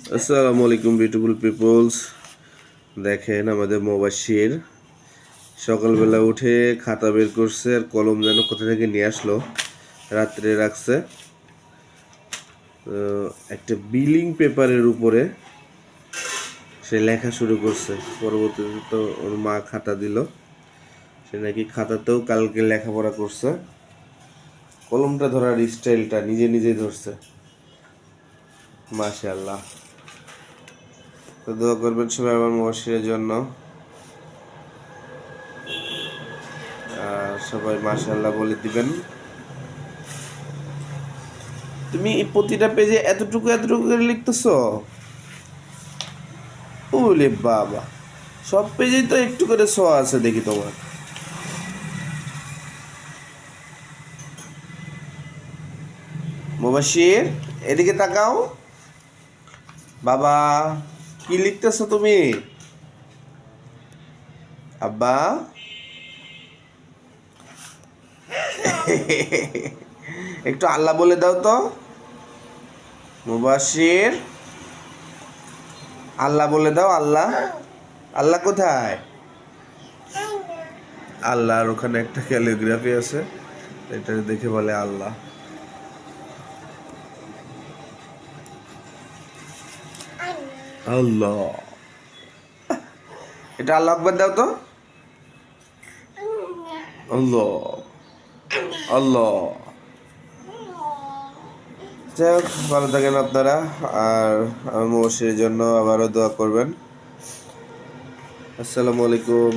আসসালামু আলাইকুম beautiful people's. দেখেন আমাদের মুবাশশির সকালবেলা উঠে খাতা বের করছে আর কলম যেন কোথা থেকে নিয়ে আসলো, রাত্রে রাখছে। একটা বিলিং পেপারের উপরে সে লেখা শুরু করছে। পরবর্তীতে তো ওর মা খাতা দিল, সে নাকি খাতাতেও কালকে লেখাপড়া করছে। কলমটা ধরার স্টাইলটা নিজে নিজে ধরছে, মাশাআল্লাহ। তো দোয়া করবেন সবাই আমার মুবাশশিরের জন্য। সবাই মাশাআল্লাহ বলে দিবেন। তুমি প্রতিটা পেজে এতটুকু এতটুকু করে লিখতেছো? ওলে বাবা, সব পেজেই তো একটু করে ছোঁয়া আছে দেখি তোমার। মুবাশশির, এদিকে তাকাও। বাবা, কি লিখতেছো তুমি? আব্বা, একটু আল্লাহ বলে দাও তো। মুবাশশির, আল্লাহ বলে দাও। আল্লাহ, আল্লাহ কোথায়? আল্লাহর ওখানে একটা ক্যালিগ্রাফি আছে, এটা দেখে বলে আল্লাহ। আল্লাহ, এটা আল্লাহ আকবার দাও তো। আল্লাহ, আল্লাহ। যাই হোক, ভালো থাকেন আপনারা। আর আমার মুবাশশিরের জন্য আবারও দোয়া করবেন। আসসালামু আলাইকুম।